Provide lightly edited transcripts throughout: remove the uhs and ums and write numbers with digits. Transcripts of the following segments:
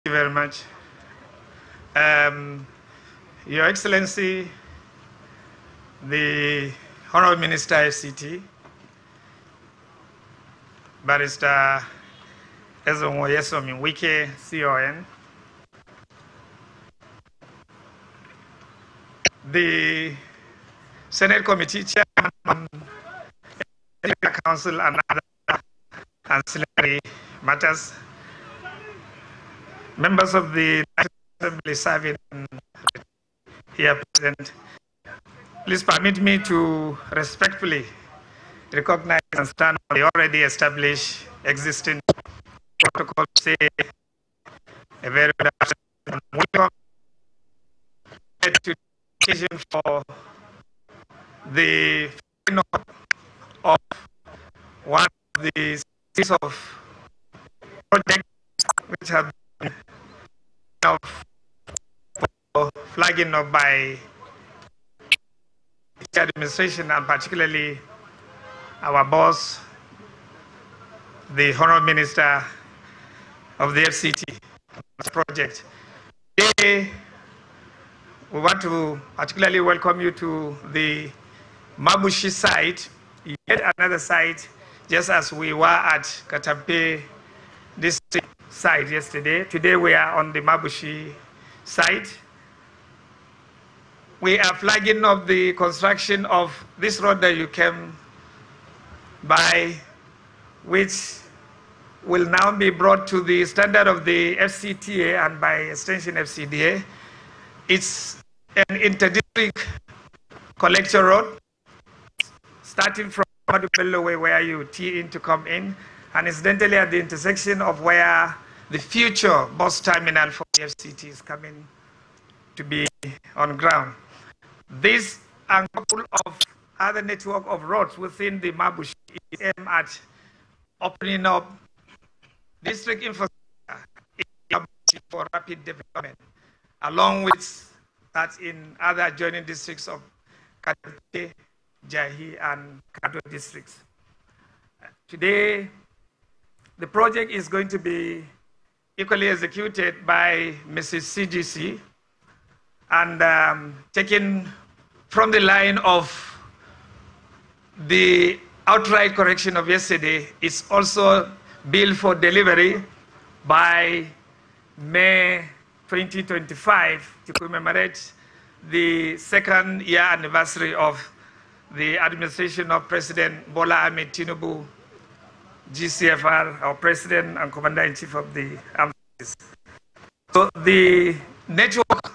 you very much. Your Excellency, the Honorable Minister FCT, Barrister Wike, CON, the Senate Committee Chairman on Council and other ancillary matters, members of the National Assembly serving here present, please permit me to respectfully recognize and stand on the already established existing protocol. Say a very good afternoon. Welcome to the occasion for the final of one of the series of projects which have been flagging up by the administration and particularly our boss, the Honorable Minister of the FCT project. Today, we want to particularly welcome you to the Mabushi site, yet another site, just as we were at Katankpe district site yesterday. Today we are on the Mabushi site. We are flagging up the construction of this road that you came by, which will now be brought to the standard of the FCTA and by extension FCDA. It's an inter-district collector road, starting from Bello Way where you tee in to come in, and incidentally at the intersection of where the future bus terminal for the FCT is coming to be on ground. This and a couple of other network of roads within the Mabushi is aimed at opening up district infrastructure for rapid development, along with that in other adjoining districts of Katankpe, Jahi, and Kado districts. Today, the project is going to be equally executed by Mrs. CGC and taken from the line of the outright correction of yesterday. Is also billed for delivery by May 2025 to commemorate the second year anniversary of the administration of President Bola Ahmed Tinubu, GCFR, our President and Commander-in-Chief of the Armed Forces. So the network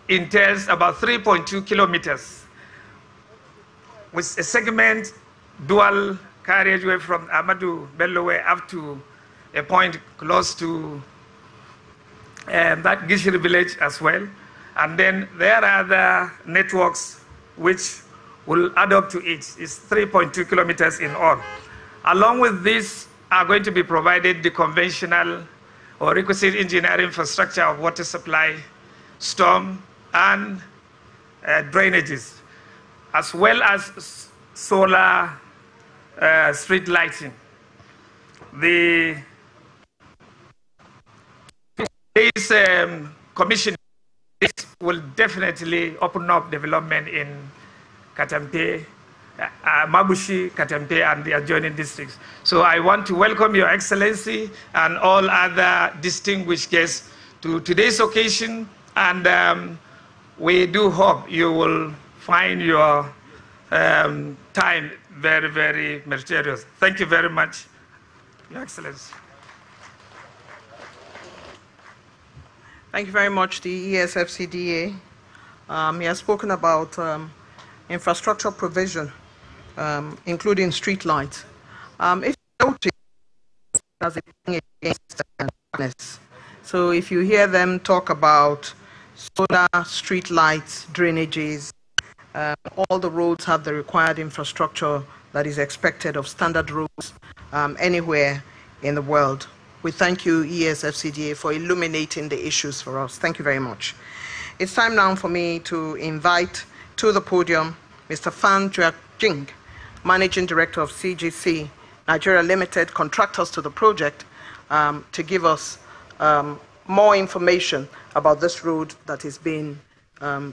entails about 3.2 kilometers, with a segment dual carriageway from Ahmadu Bello Way up to a point close to that Gishiri village as well. And then there are other networks which will add up to it. It's 3.2 kilometers in all. Along with this are going to be provided the conventional or requisite engineering infrastructure of water supply, storm, and drainages, as well as solar street lighting. This commission will definitely open up development in Katankpe, Mabushi, Katankpe, and the adjoining districts. So I want to welcome Your Excellency and all other distinguished guests to today's occasion, and we do hope you will find your time very, very meritorious. Thank you very much, Your Excellency. Thank you very much, the ESFCDA. He has spoken about infrastructure provision, including street lights. If you notice, there's a thing against darkness. So if you hear them talk about solar, street lights, drainages, all the roads have the required infrastructure that is expected of standard roads anywhere in the world. We thank you, ESFCDA, for illuminating the issues for us. Thank you very much. It's time now for me to invite to the podium Mr. Fan Jing, Managing Director of CGC Nigeria Limited, contractors to the project, to give us more information about this road that is being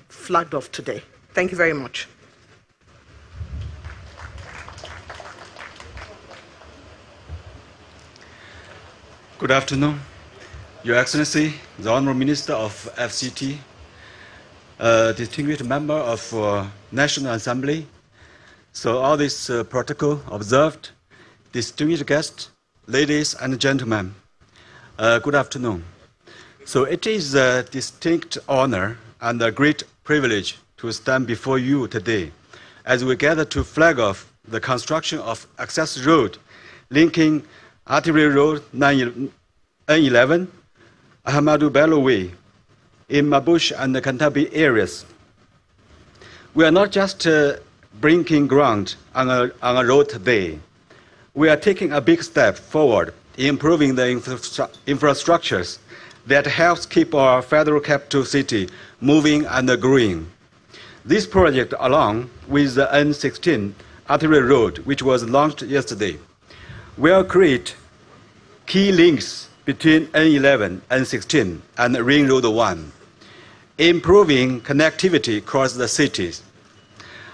flagged off today. Thank you very much. Good afternoon, Your Excellency, the Honorable Minister of FCT, distinguished member of National Assembly. So all this protocol observed, distinguished guests, ladies and gentlemen, good afternoon. So it is a distinct honor and a great privilege to stand before you today as we gather to flag off the construction of access road linking Artillery Road N11, Ahmadu Bello Way in Mabush and the Katankpe areas. We are not just breaking ground on a road today. We are taking a big step forward in improving the infrastructures that helps keep our federal capital city moving and growing. This project, along with the N16 Artillery Road, which was launched yesterday, will create key links between N11, N16, and Ring Road 1, improving connectivity across the cities.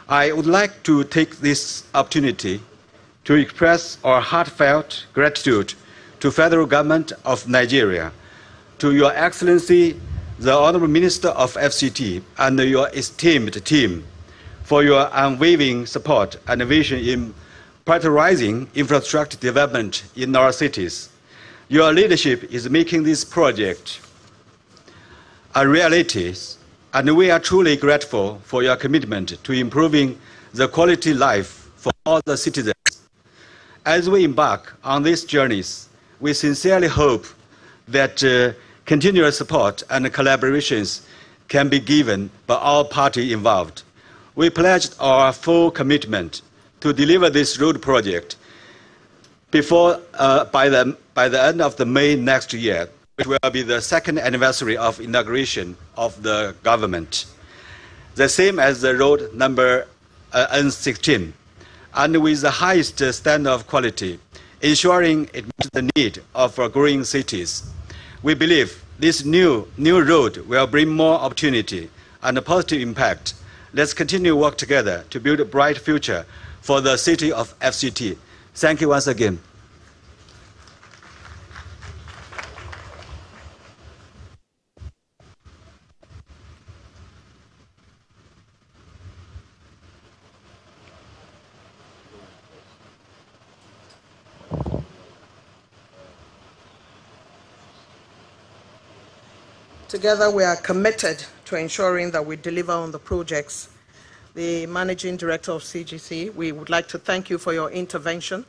I would like to take this opportunity to express our heartfelt gratitude to Federal Government of Nigeria, to Your Excellency, the Honorable Minister of FCT, and your esteemed team for your unwavering support and vision in prioritizing infrastructure development in our cities. Your leadership is making this project a reality, and we are truly grateful for your commitment to improving the quality of life for all the citizens. As we embark on these journeys, we sincerely hope that continuous support and collaborations can be given by all parties involved. We pledged our full commitment to deliver this road project before by the end of May next year, which will be the second anniversary of inauguration of the government, the same as the road number N16, and with the highest standard of quality, ensuring it meets the need of our growing cities. We believe this new road will bring more opportunity and a positive impact. Let's continue to work together to build a bright future for the city of FCT. Thank you once again. Together, we are committed to ensuring that we deliver on the projects. The Managing Director of CGC, we would like to thank you for your intervention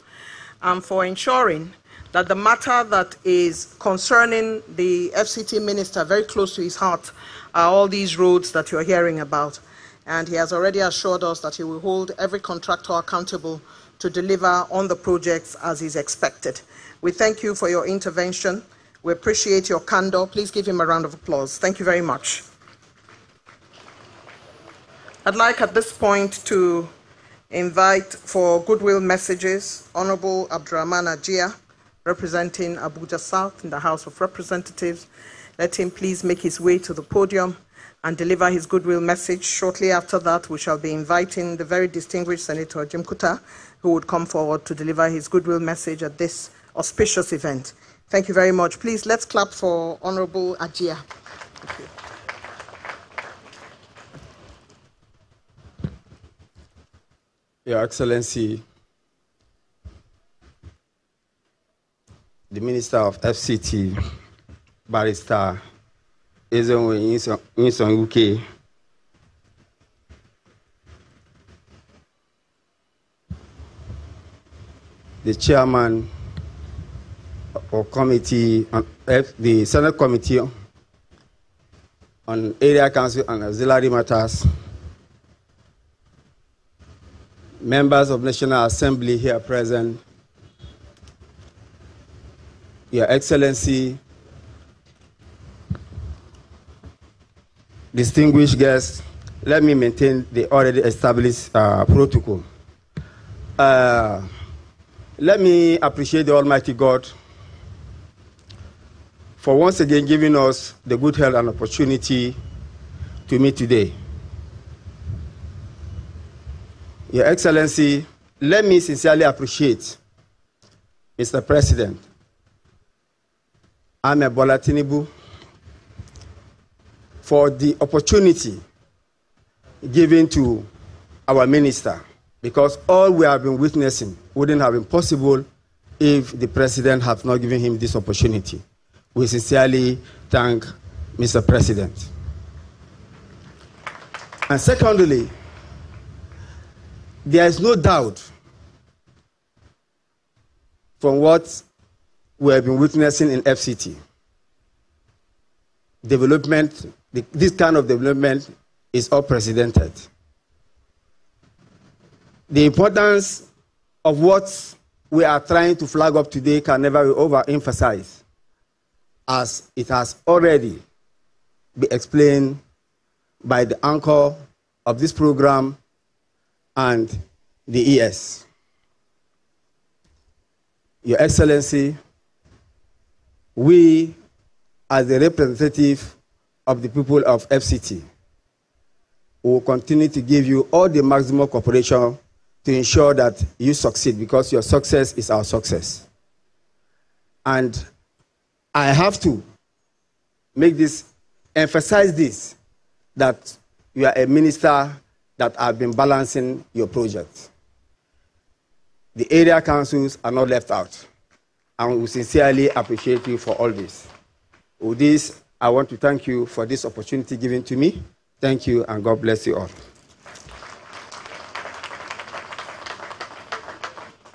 and for ensuring that the matter that is concerning the FCT Minister very close to his heart are all these roads that you're hearing about. And he has already assured us that he will hold every contractor accountable to deliver on the projects as is expected. We thank you for your intervention. We appreciate your candor. Please give him a round of applause. Thank you very much. I'd like at this point to invite for goodwill messages Honorable Abdurrahman Ajia, representing Abuja South in the House of Representatives. Let him please make his way to the podium and deliver his goodwill message. Shortly after that, we shall be inviting the very distinguished Senator Jim Kuta, who would come forward to deliver his goodwill message at this auspicious event. Thank you very much. Please, let's clap for Honorable Ajia. Thank you. Your Excellency, the Minister of FCT, Barrister Ezenwe Insonwuke, the Chairman of Committee, the Senate Committee on Area Council and Auxiliary Matters, members of National Assembly here present, Your Excellency, distinguished guests, let me maintain the already established protocol. Let me appreciate the Almighty God for once again giving us the good health and opportunity to meet today. Your Excellency, let me sincerely appreciate Mr. President Ahmed Bola Tinubu for the opportunity given to our minister, because all we have been witnessing wouldn't have been possible if the president had not given him this opportunity. We sincerely thank Mr. President. And secondly, there is no doubt from what we have been witnessing in FCT. Development, this kind of development is unprecedented. The importance of what we are trying to flag up today can never be overemphasized, as it has already been explained by the anchor of this program and the ES. Your Excellency, we, as the representative of the people of FCT, will continue to give you all the maximum cooperation to ensure that you succeed, because your success is our success. And I have to emphasize this, that you are a minister that have been balancing your project. The area councils are not left out, and we sincerely appreciate you for all this. With this, I want to thank you for this opportunity given to me. Thank you, and God bless you all.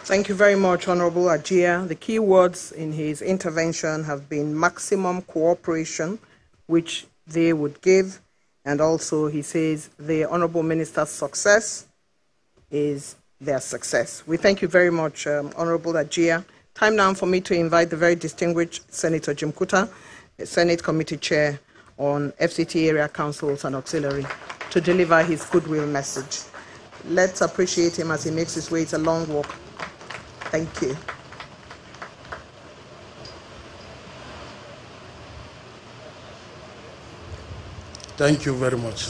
Thank you very much, Honorable Ajia. The key words in his intervention have been maximum cooperation, which they would give, and also he says the Honorable Minister's success is their success. We thank you very much, Honorable Ajia. Time now for me to invite the very distinguished Senator Jim Kuta, Senate Committee Chair on FCT Area Councils and Auxiliary, to deliver his goodwill message. Let's appreciate him as he makes his way. It's a long walk. Thank you. Thank you very much.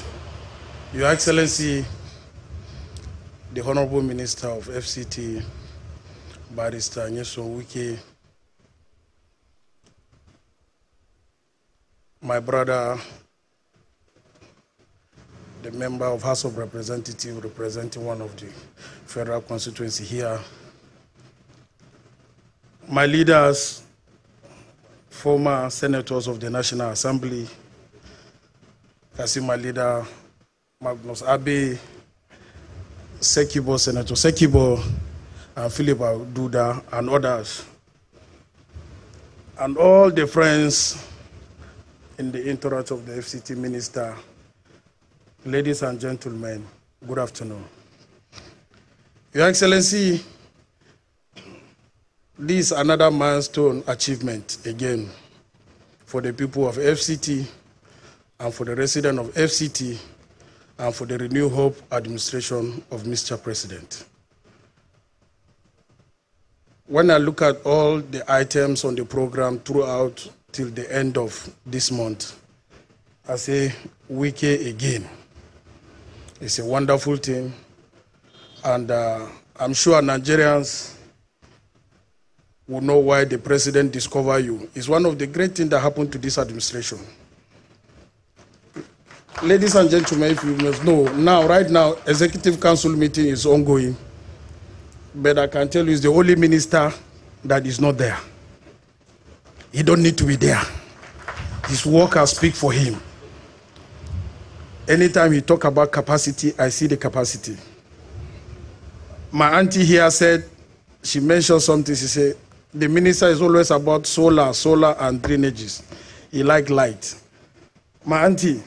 Your Excellency, the Honorable Minister of FCT, Barrister Nyesom Wike, my brother, the member of House of Representatives representing one of the federal constituency here, my leaders, former senators of the National Assembly, I see my leader, Magnus Abe, Sekibo, Senator Sekibo, and Philip Duda, and others, and all the friends in the entourage of the FCT Minister. Ladies and gentlemen, good afternoon. Your Excellency, this is another milestone achievement again for the people of FCT and for the residents of FCT and for the Renew Hope administration of Mr. President. When I look at all the items on the program throughout till the end of this month, I say, Wike again. It's a wonderful thing, and I'm sure Nigerians will know why the president discovered you. It's one of the great things that happened to this administration. Ladies and gentlemen, if you must know, right now, Executive Council meeting is ongoing, but I can tell you, he's the only minister that is not there. He don't need to be there. His workers speak for him. Anytime he talk about capacity, I see the capacity. My auntie here said, she mentioned something, she said, the minister is always about solar and drainages. He like light. My auntie,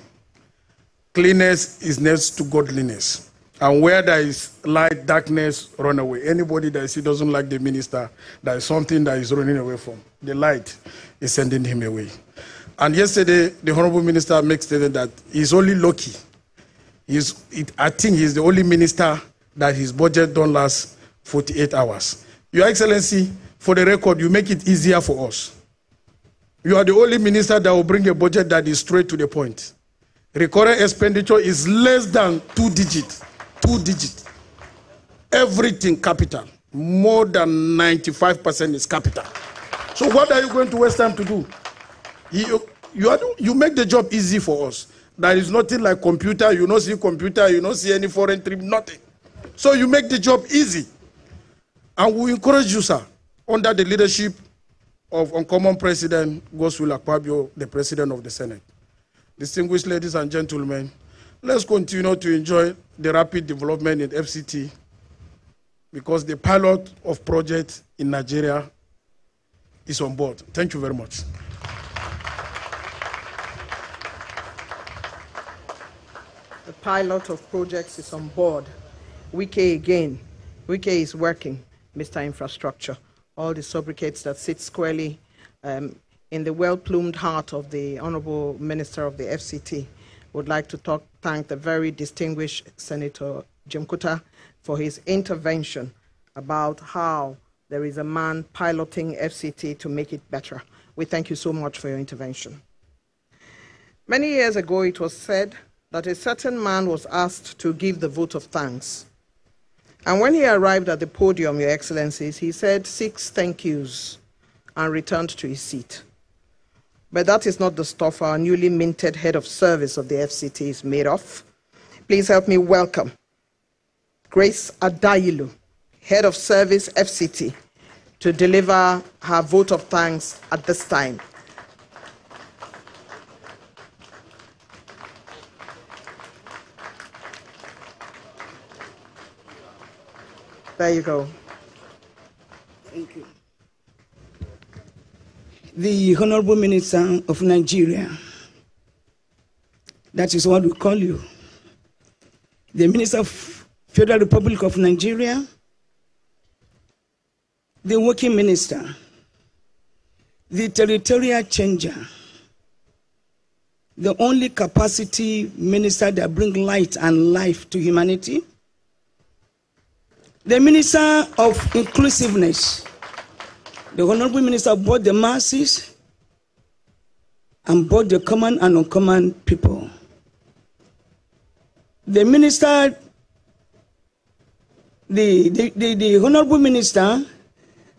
cleanness is next to godliness. And where there is light, darkness, run away. Anybody that he doesn't like the minister, there is something that is running away from. The light is sending him away. And yesterday, the Honorable Minister makes statement that he's only lucky. I think he's the only minister that his budget don't last 48 hours. Your Excellency, for the record, you make it easier for us. You are the only minister that will bring a budget that is straight to the point. Recurrent expenditure is less than 2 digits. 2 digits. Everything capital. More than 95% is capital. So what are you going to waste time to do? You make the job easy for us. There is nothing like computer. You don't see computer. You don't see any foreign trip. Nothing. So you make the job easy. And we encourage you, sir, under the leadership of Uncommon President Godswill Akpabio, the President of the Senate. Distinguished ladies and gentlemen, let's continue to enjoy the rapid development in FCT, because the pilot of project in Nigeria is on board. Thank you very much. The pilot of projects is on board. Wike again. Wike is working, Mr. Infrastructure. All the sobriquets that sit squarely in the well-plumed heart of the Honorable Minister of the FCT. Would like to thank the very distinguished Senator Jim Kuta for his intervention about how there is a man piloting FCT to make it better. We thank you so much for your intervention. Many years ago, it was said that a certain man was asked to give the vote of thanks. And when he arrived at the podium, Your Excellencies, he said 6 thank yous and returned to his seat. But that is not the stuff our newly minted head of service of the FCT is made of. Please help me welcome Grace Adayilu, head of service FCT, to deliver her vote of thanks at this time. There you go. Thank you. The Honorable Minister of Nigeria, that is what we call you. The Minister of Federal Republic of Nigeria, the Working Minister, the Territorial Changer, the only capacity minister that brings light and life to humanity, the Minister of Inclusiveness, the Honorable Minister of both the masses and both the common and uncommon people. The Minister, the Honorable Minister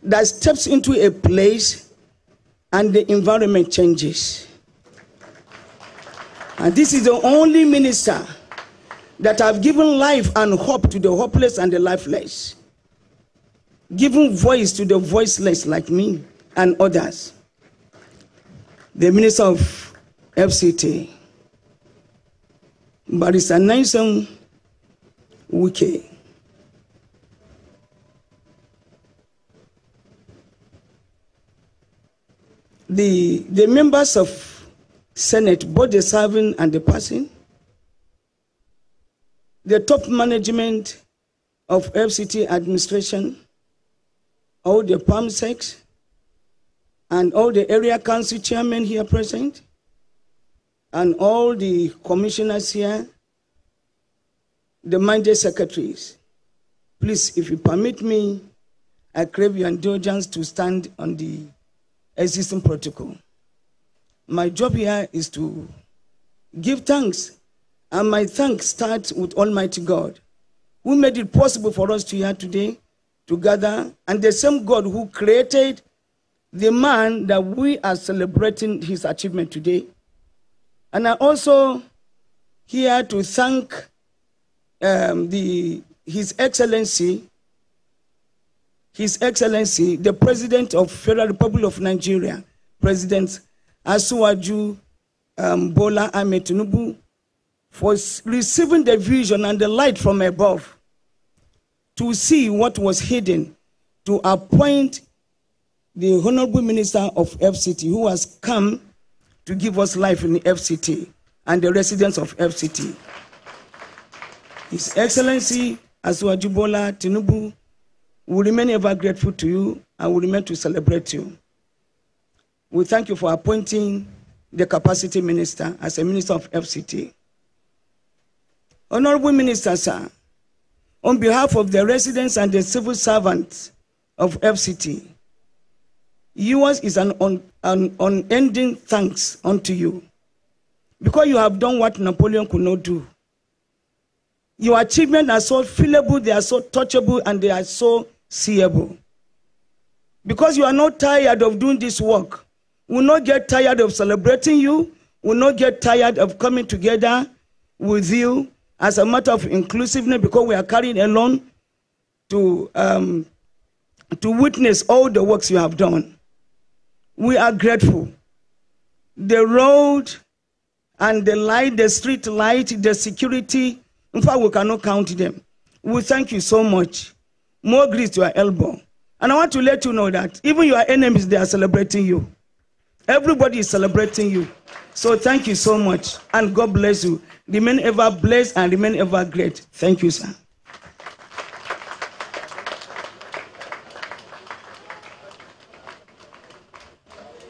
that steps into a place and the environment changes. And this is the only minister that have given life and hope to the hopeless and the lifeless, giving voice to the voiceless like me and others. The Minister of FCT, Barrister Nelson Wike. The members of Senate, both the serving and the passing, the top management of FCT administration, all the PAMSECs, and all the area council chairmen here present, and all the commissioners here, the minded secretaries. Please, if you permit me, I crave your indulgence to stand on the existing protocol. My job here is to give thanks. And my thanks starts with Almighty God, who made it possible for us to here today, to gather, and the same God who created the man that we are celebrating his achievement today. And I also here to thank His Excellency, the President of Federal Republic of Nigeria, President Asiwaju Bola Ahmed Tinubu, for receiving the vision and the light from above to see what was hidden, to appoint the Honorable Minister of FCT, who has come to give us life in the FCT and the residents of FCT. His Excellency Asiwaju Bola Tinubu will remain ever grateful to you and will remain to celebrate you. We thank you for appointing the Capacity Minister as a Minister of FCT. Honorable Minister, sir, on behalf of the residents and the civil servants of FCT, Yours is an unending thanks unto you, because you have done what Napoleon could not do. Your achievements are so feelable, they are so touchable, and they are so seeable. Because you are not tired of doing this work, will not get tired of celebrating you, will not get tired of coming together with you as a matter of inclusiveness, because we are carrying along to witness all the works you have done. We are grateful. The road and the light, the street light, the security, in fact, we cannot count them. We thank you so much. More grease to your elbow. And I want to let you know that even your enemies, they are celebrating you. Everybody is celebrating you. So thank you so much. And God bless you. Remain ever blessed and remain ever great. Thank you, sir.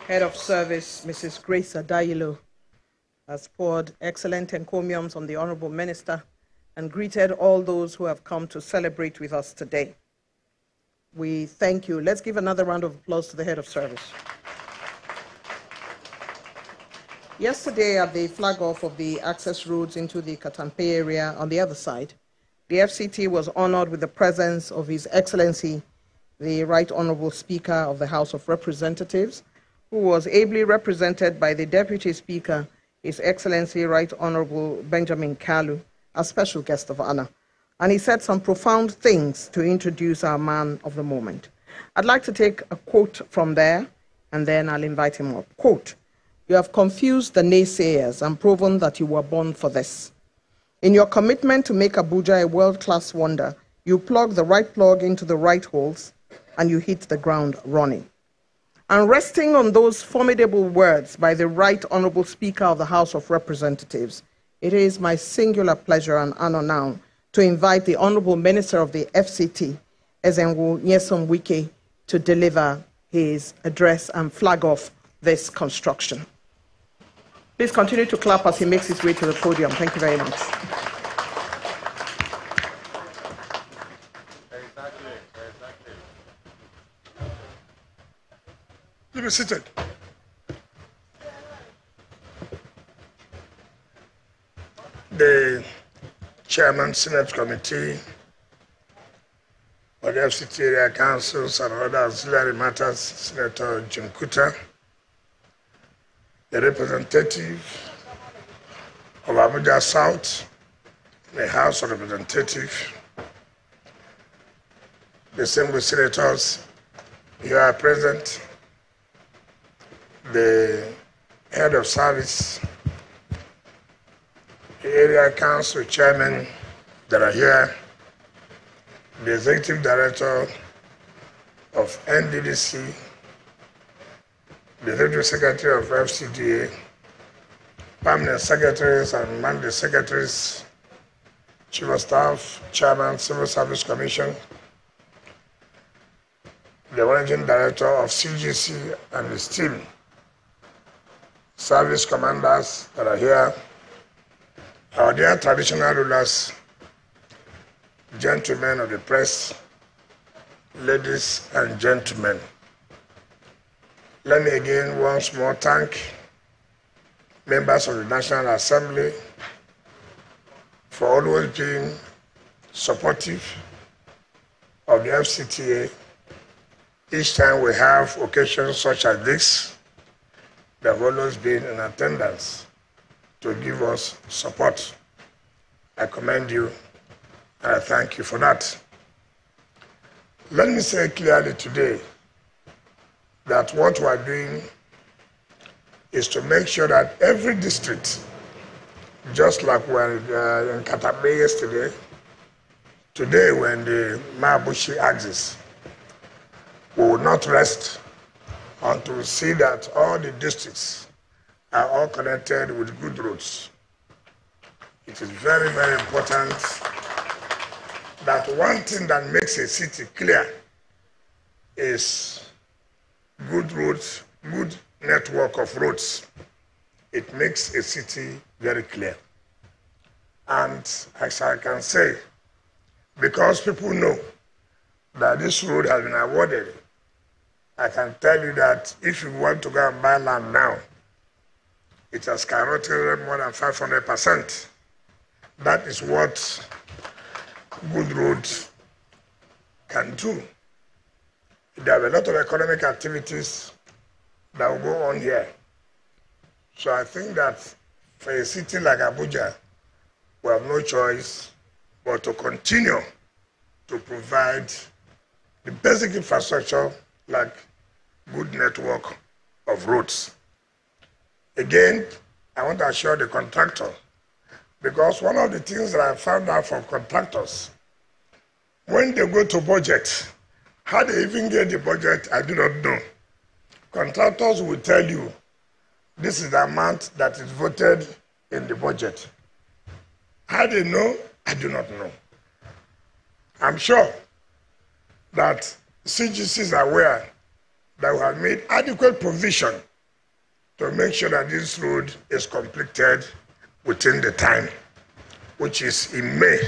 Head of Service, Mrs. Grace Adayilo, has poured excellent encomiums on the Honorable Minister and greeted all those who have come to celebrate with us today. We thank you. Let's give another round of applause to the Head of Service. Yesterday, at the flag-off of the access roads into the Katankpe area on the other side, the FCT was honored with the presence of His Excellency, the Right Honorable Speaker of the House of Representatives, who was ably represented by the Deputy Speaker, His Excellency Right Honorable Benjamin Kalu, as special guest of honor. And he said some profound things to introduce our man of the moment. I'd like to take a quote from there, and then I'll invite him up. Quote, "You have confused the naysayers and proven that you were born for this. In your commitment to make Abuja a world-class wonder, you plug the right plug into the right holes, and you hit the ground running." And resting on those formidable words by the Right Honorable Speaker of the House of Representatives, it is my singular pleasure and honor now to invite the Honorable Minister of the FCT, Ezenwo Nyesom Wike, to deliver his address and flag off this construction. Please continue to clap as he makes his way to the podium. Thank you very much. You be seated. The Chairman, Senate Committee, for the FCT area councils and other auxiliary matters, Senator Jim Kuta, the representative of Abuja South, the House of Representatives, the Assembly senators here are present, the head of service, the area council chairman that are here, the executive director of NDDC, the executive secretary of FCDA, permanent secretaries and mandate secretaries, chief of staff, chairman, civil service commission, the managing director of CGC and his team, service commanders that are here, our dear traditional rulers, gentlemen of the press, ladies and gentlemen. Let me again once more thank members of the National Assembly for always being supportive of the FCTA. Each time we have occasions such as this, they have always been in attendance to give us support. I commend you and I thank you for that. Let me say clearly today that what we are doing is to make sure that every district, just like we were in Katankpe yesterday, today when the Mabushi axis, we will not rest until we see that all the districts are all connected with good roads. It is very, very important that one thing that makes a city clear is good roads, good network of roads. It makes a city very clear. And as I can say, because people know that this road has been awarded I can tell you that if you want to go and buy land now, it has skyrocketed more than 500%. That is what good roads can do. There are a lot of economic activities that will go on here. So I think that for a city like Abuja, we have no choice but to continue to provide the basic infrastructure like good network of roads. Again, I want to assure the contractor, because one of the things that I found out from contractors, when they go to budget, how they even get the budget, I do not know. Contractors will tell you, this is the amount that is voted in the budget. How they know, I do not know. I'm sure that CGC is aware that we have made adequate provision to make sure that this road is completed within the time, which is in May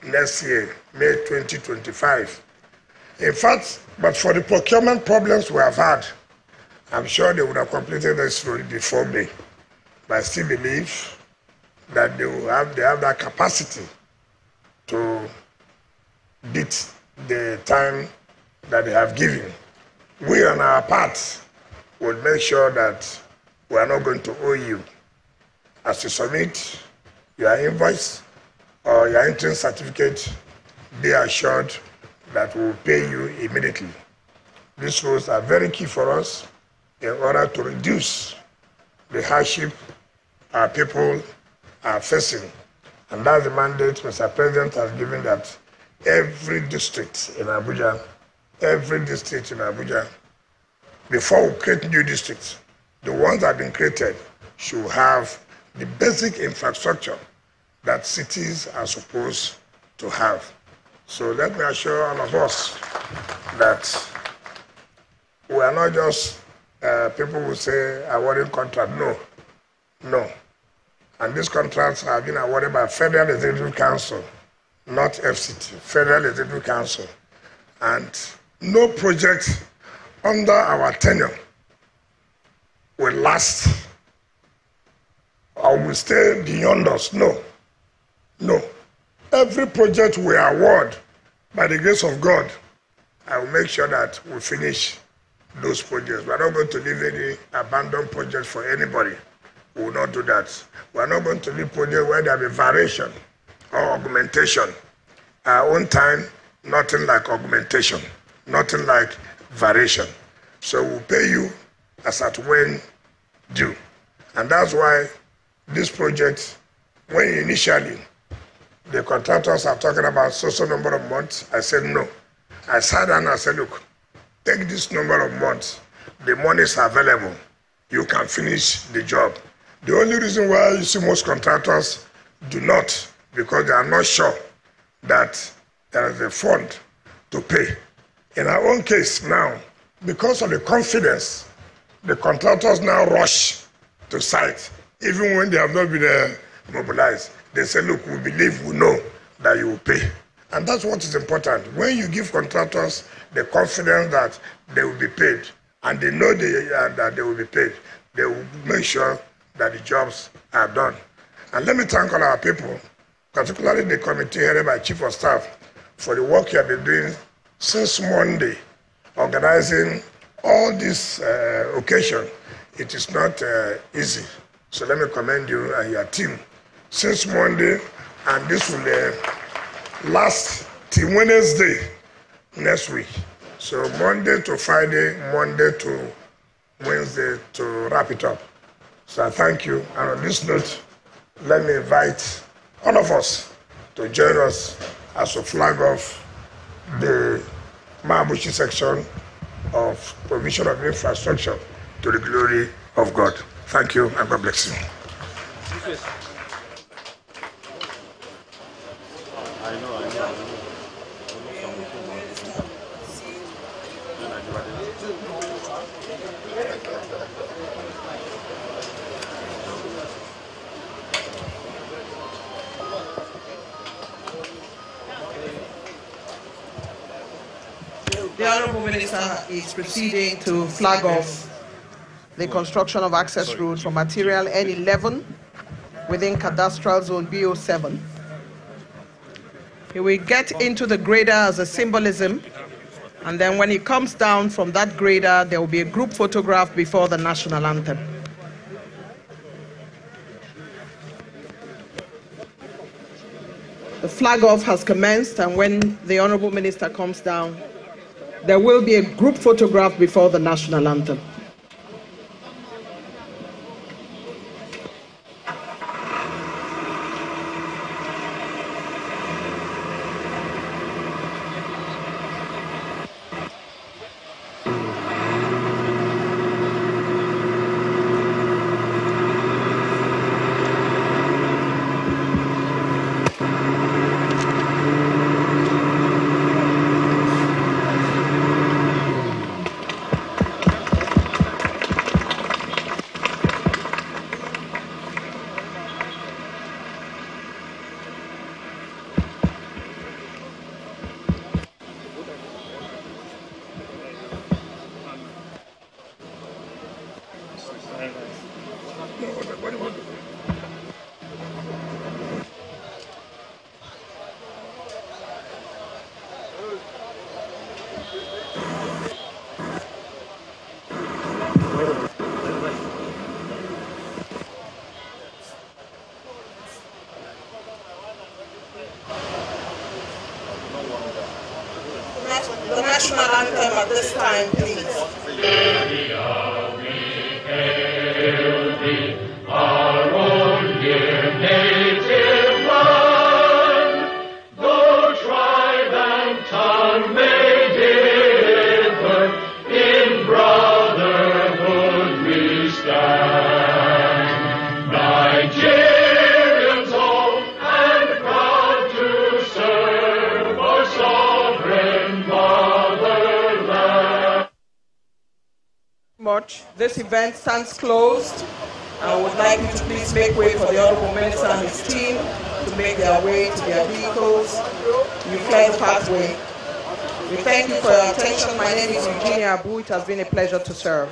next year, May 2025. In fact, but for the procurement problems we have had, I'm sure they would have completed this road before May. But I still believe that they have that capacity to beat the time that they have given. We on our part will make sure that we are not going to owe you. As you submit your invoice or your entry certificate, be assured that we will pay you immediately. These roads are very key for us in order to reduce the hardship our people are facing. And that's the mandate Mr. President has given, that every district in Abuja, before we create new districts, the ones that have been created should have the basic infrastructure that cities are supposed to have. So let me assure all of us that we are not just people who say awarding contract. No. And these contracts have been awarded by Federal Executive Council, not FCT, Federal Executive Council. And no project under our tenure will last or will stay beyond us. No. Every project we award, by the grace of God, I will make sure that we finish those projects. We are not going to leave any abandoned project for anybody. We will not do that. We are not going to leave projects where there will be variation or augmentation. Our own time, nothing like augmentation, nothing like variation. So we'll pay you as at when due. And that's why this project, when initially the contractors are talking about so number of months, I said no. I sat down and I said, look, take this number of months. The money is available. You can finish the job. The only reason why you see most contractors do not, because they are not sure that there is a fund to pay. In our own case now, because of the confidence, the contractors now rush to site, even when they have not been mobilized. They say, look, we believe, we know that you will pay. And that's what is important. When you give contractors the confidence that they will be paid, and they know that they will be paid, they will make sure that the jobs are done. And let me thank all our people, particularly the committee headed by Chief of Staff, for the work you have been doing since Monday, organizing all this occasion. It is not easy. So let me commend you and your team. Since Monday, and this will last till Wednesday next week. So Monday to Friday, Monday to Wednesday to wrap it up. So I thank you. And on this note, let me invite all of us to join us as a flag off the Mabuchi section of provision of infrastructure to the glory of God. Thank you, and God bless you. There are Honorable Minister is proceeding to flag off the construction of access road for material N11 within cadastral zone B07. He will get into the grader as a symbolism, and then when he comes down from that grader, there will be a group photograph before the national anthem. The flag off has commenced, and when the Honorable Minister comes down, there will be a group photograph before the national anthem. The national anthem at this time, please. Our own dear native land, though tribe and tongue may differ, in brotherhood we stand. Nigerians all and proud to serve our sovereign motherland. Much. This event stands closed. I would like you to please make way for the Honorable Minister and his team to make their way to their vehicles. You clear the pathway. We thank you for your attention. My name is Eugenia Abu. It has been a pleasure to serve.